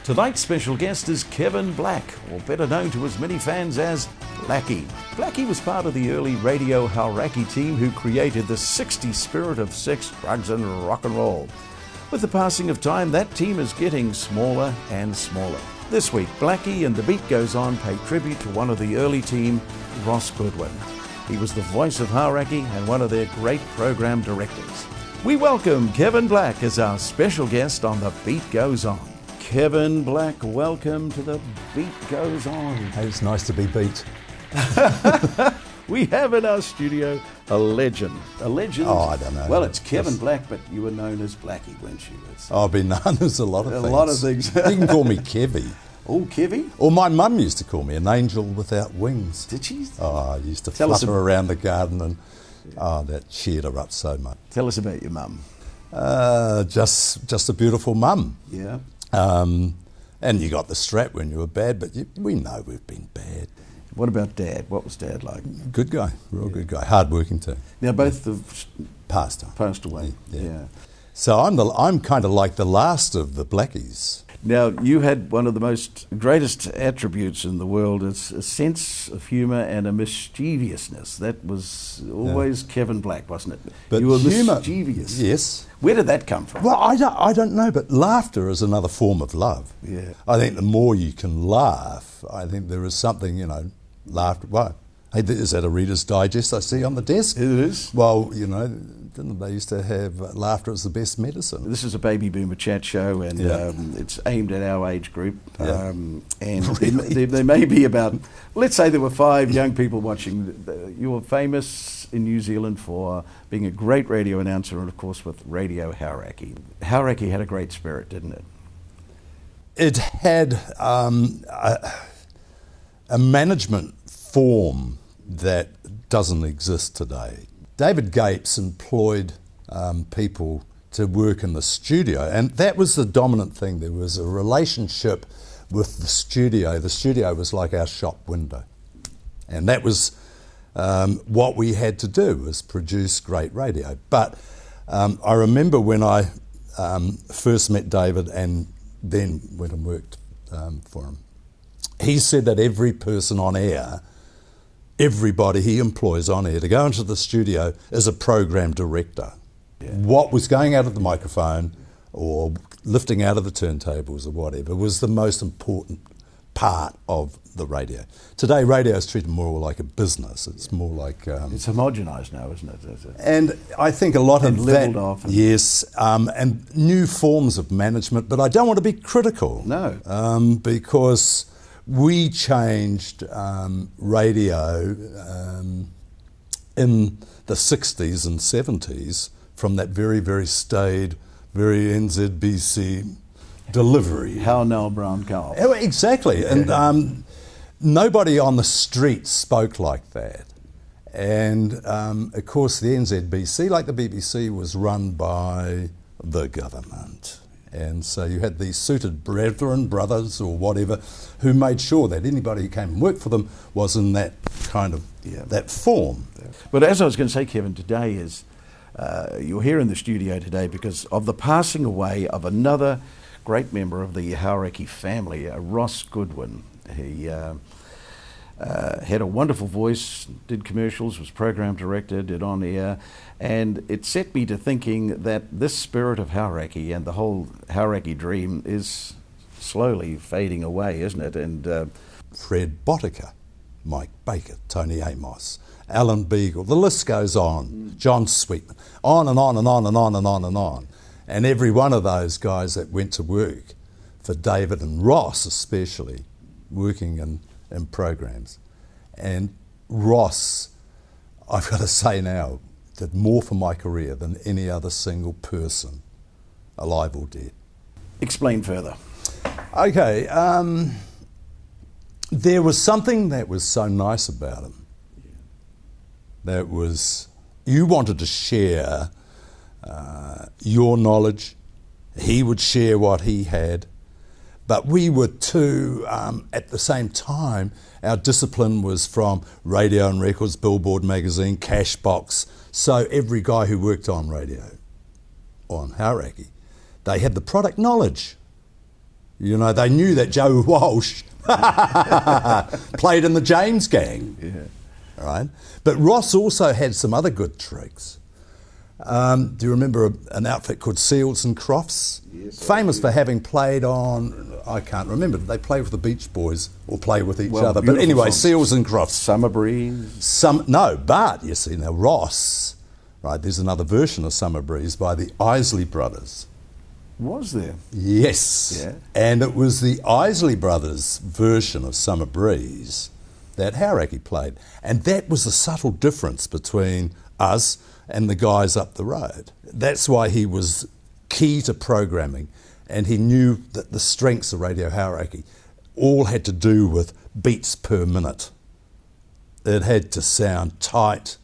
Tonight's special guest is Kevin Black, or better known to as many fans as Blackie. Blackie was part of the early Radio Hauraki team who created the 60s spirit of sex, drugs and rock and roll. With the passing of time, that team is getting smaller and smaller. This week, Blackie and The Beat Goes On pay tribute to one of the early team, Ross Goodwin. He was the voice of Hauraki and one of their great program directors. We welcome Kevin Black as our special guest on The Beat Goes On. Kevin Black, welcome to The Beat Goes On. Hey, it's nice to be beat. We have in our studio a legend. A legend? Oh, I don't know. Well, it's Kevin Black, but you were known as Blackie, weren't you? I've been known as a lot of things. A lot of things. You can call me Kevy. Oh, Kevy? Or my mum used to call me an angel without wings. Did she? Oh, I used to flutter around the garden and that cheered her up so much. Tell us about your mum. Just a beautiful mum. Yeah. And you got the strap when you were bad, but we know we've been bad. What about Dad? What was Dad like? Good guy, real good guy, hard working too. Now both have passed away. Yeah. So I'm kind of like the last of the Blackies. Now you had one of the greatest attributes in the world. It's a sense of humour and a mischievousness. That was always Kevin Black, wasn't it? But you were humour, mischievous. Yes. Where did that come from? Well, I don't know, but laughter is another form of love. Yeah. I think the more you can laugh, I think there is something, laughter. Well, hey, is that a Reader's Digest I see on the desk? It is. Well, didn't they used to have laughter as the best medicine? This is a baby boomer chat show, and it's aimed at our age group. Yeah. And Really? there may be about, let's say there were 5 young people watching. You were famous in New Zealand for being a great radio announcer, and of course with Radio Hauraki. Hauraki had a great spirit, didn't it? It had a management form that doesn't exist today. David Gates employed people to work in the studio, and that was the dominant thing. There was a relationship with the studio. The studio was like our shop window, and that was what we had to do, was produce great radio. But I remember when I first met David and then went and worked for him, he said that every person on air, everybody he employs on air to go into the studio is a program director. Yeah. What was going out of the microphone or lifting out of the turntables or whatever was the most important part of the radio. Today, radio is treated more like a business. It's more like... it's homogenised now, isn't it? And I think a lot of levelled that... off. Yes, and new forms of management, but I don't want to be critical. No. Because we changed radio in the 60s and 70s from that very, very staid, very NZBC delivery. How Nell Brown Carl. Oh, exactly. And nobody on the street spoke like that. And, of course, the NZBC, like the BBC, was run by the government. And so you had these suited brethren, brothers or whatever, who made sure that anybody who came and worked for them was in that kind of, that form. But as I was going to say, Kevin, today is, you're here in the studio today because of the passing away of another great member of the Hauraki family, Ross Goodwin. He had a wonderful voice, did commercials, was program director, did on air, and it set me to thinking that this spirit of Hauraki and the whole Hauraki dream is slowly fading away, isn't it? And Fred Botica, Mike Baker, Tony Amos, Alan Beagle, the list goes on, John Sweetman, on and on and on and on and on and on. And every one of those guys that went to work for David and Ross especially, working in programs. And Ross, I've got to say now, did more for my career than any other single person, alive or dead. Explain further. Okay, there was something that was so nice about him. That was, you wanted to share your knowledge, he would share what he had, but we were too, at the same time, our discipline was from Radio and Records, Billboard magazine, Cashbox, so every guy who worked on radio, on Hauraki, they had the product knowledge. You know, they knew that Joe Walsh played in the James Gang. Yeah. Right? But Ross also had some other good tricks. Do you remember an outfit called Seals and Crofts? Yes. Famous for having played on, I can't remember, did they play with the Beach Boys or play with each other? But anyway, songs. Seals and Crofts. Summer Breeze. No, but you see, now Ross, right, there's another version of Summer Breeze by the Isley Brothers. Was there? Yes. Yeah. And it was the Isley Brothers version of Summer Breeze that Hauraki played. And that was a subtle difference between us and the guys up the road. That's why he was key to programming, and he knew that the strengths of Radio Hauraki all had to do with beats per minute. It had to sound tight,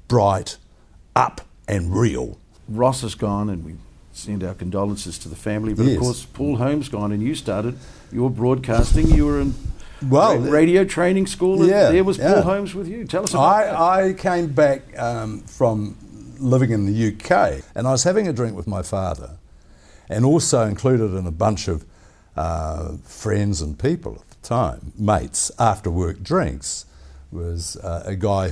bright, up and real. Ross is gone, and we send our condolences to the family, but of course Paul Holmes gone, and you started your broadcasting. You were in radio training school, and there was Paul Holmes with you. Tell us about that. I came back from living in the UK, and I was having a drink with my father, and also included in a bunch of friends and people at the time, mates, after work drinks, was a guy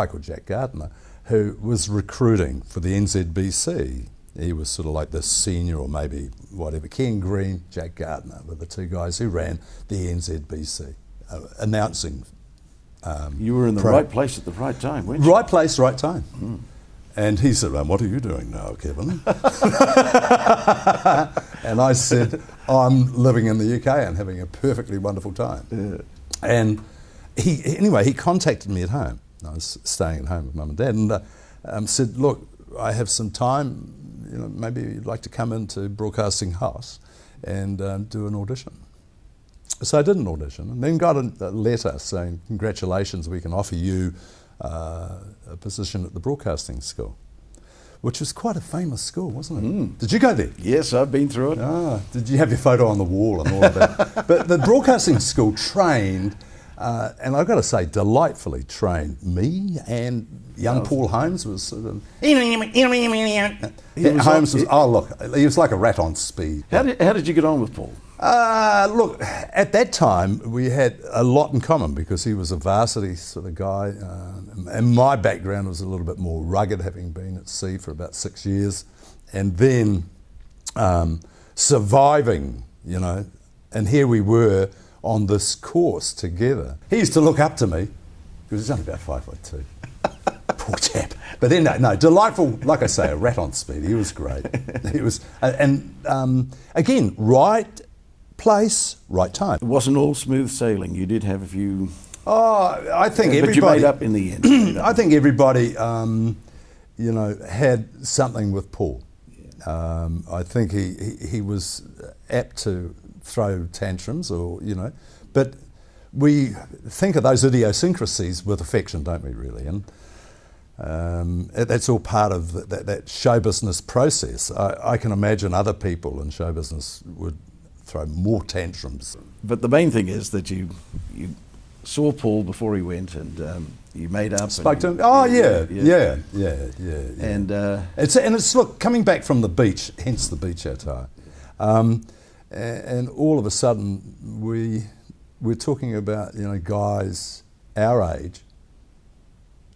called Jack Gardner, who was recruiting for the NZBC. He was sort of like the senior, or maybe whatever. Ken Green, Jack Gardner were the two guys who ran the NZBC, announcing. You were in the right place at the right time, weren't you? Right place, right time. Mm. And he said, "What are you doing now, Kevin?" And I said, "I'm living in the UK and having a perfectly wonderful time." Yeah. And he contacted me at home. I was staying at home with Mum and Dad, and said, "Look, I have some time. Maybe you'd like to come into Broadcasting House and do an audition." So I did an audition, and then got a letter saying, "Congratulations, we can offer you a position at the Broadcasting School," which was quite a famous school, wasn't it? Mm. Did you go there? Yes, I've been through it. Did you have your photo on the wall and all of that? But the Broadcasting School trained, and I've got to say, delightfully trained me, and young Paul Holmes was sort of... Holmes was, he was like a rat on speed. How did you get on with Paul? Look, at that time we had a lot in common because he was a varsity sort of guy, and my background was a little bit more rugged, having been at sea for about 6 years, and then surviving, and here we were on this course together. He used to look up to me because he's only about 5'2". Poor chap. But then, no, delightful, like I say, a rat on speed. He was great. He was, again, right place, right time. It wasn't all smooth sailing. You did have a few... I think everybody... But you made up in the end. I think everybody, had something with Paul. Yeah. I think he was apt to throw tantrums, but we think of those idiosyncrasies with affection, don't we, really? And that's all part of that show business process. I can imagine other people in show business would throw more tantrums. But the main thing is that you saw Paul before he went, and you made up. Spoke to him. Oh yeah. And it's look, coming back from the beach, hence the beach attire, and all of a sudden we're talking about guys our age,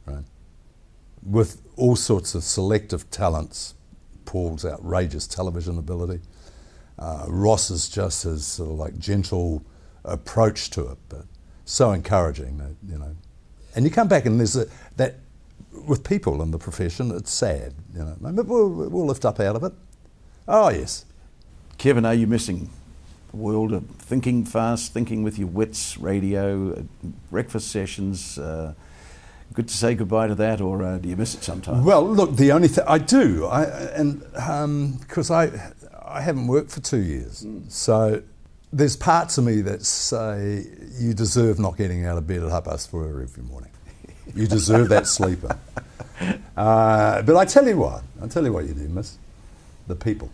right, with all sorts of selective talents. Paul's outrageous television ability. Ross is just his sort of like gentle approach to it, but so encouraging, And you come back and there's that with people in the profession, it's sad, But we'll lift up out of it. Oh yes. Kevin, are you missing the world of thinking fast, thinking with your wits, radio, breakfast sessions? Good to say goodbye to that, or do you miss it sometimes? Well, look, the only thing I do, because I haven't worked for 2 years, so there's parts of me that say you deserve not getting out of bed at 4:30 every morning. You deserve that sleeper. But I tell you what you do miss: the people.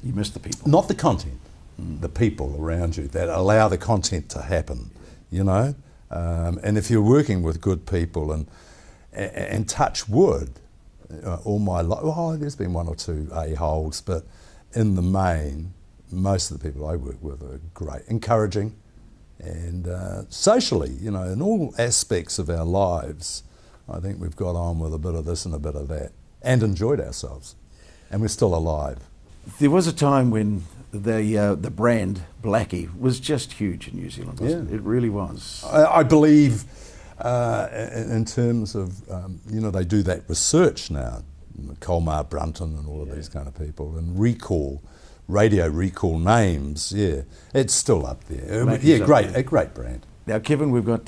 You miss the people, not the content. The people around you that allow the content to happen. And if you're working with good people and touch wood, all my life, there's been one or two a-holes, but in the main, most of the people I work with are great, encouraging, and socially, you know, in all aspects of our lives, I think we've got on with a bit of this and a bit of that, and enjoyed ourselves, and we're still alive. There was a time when the brand Blackie was just huge in New Zealand, wasn't it? It really was. I believe in terms of, you know, they do that research now, Colmar Brunton and all of these kind of people, and radio recall names, it's still up there. A great brand. Now, Kevin, we've got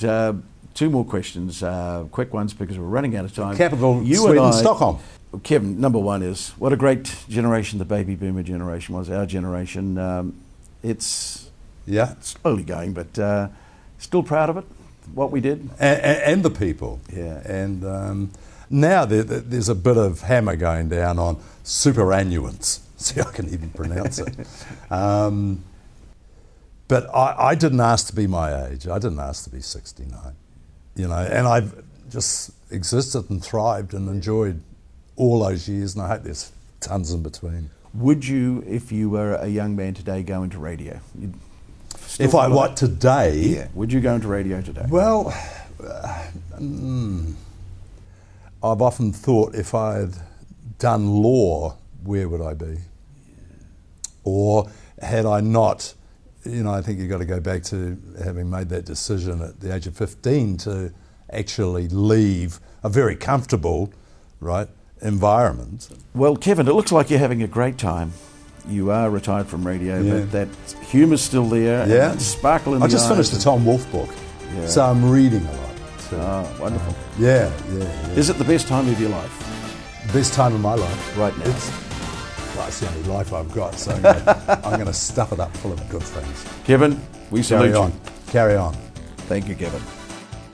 two more questions, quick ones because we're running out of time. Capital, Sweden, Stockholm. Kevin, number one is, what a great generation the baby boomer generation was, our generation. It's slowly going, but still proud of it, what we did. And the people. Yeah. And now there's a bit of hammer going down on superannuants. See, I can even pronounce it. But I didn't ask to be my age. I didn't ask to be 69. You know, and I've just existed and thrived and enjoyed all those years, and I hope there's tons in between. Would you, if you were a young man today, go into radio? If I what today? Yeah. Would you go into radio today? Well, I've often thought if I had done law, where would I be? Or had I not, you know, I think you've got to go back to having made that decision at the age of 15 to actually leave a very comfortable, environment. Well, Kevin, it looks like you're having a great time. You are retired from radio, but that humour's still there. Yeah. And sparkle in the eyes. I just finished the Tom Wolfe book, so I'm reading a lot. Oh, wonderful. Yeah. Is it the best time of your life? Best time of my life. Right now. It's the only life I've got, so I'm going to stuff it up full of good things. Kevin, we salute you. Carry on. Thank you, Kevin.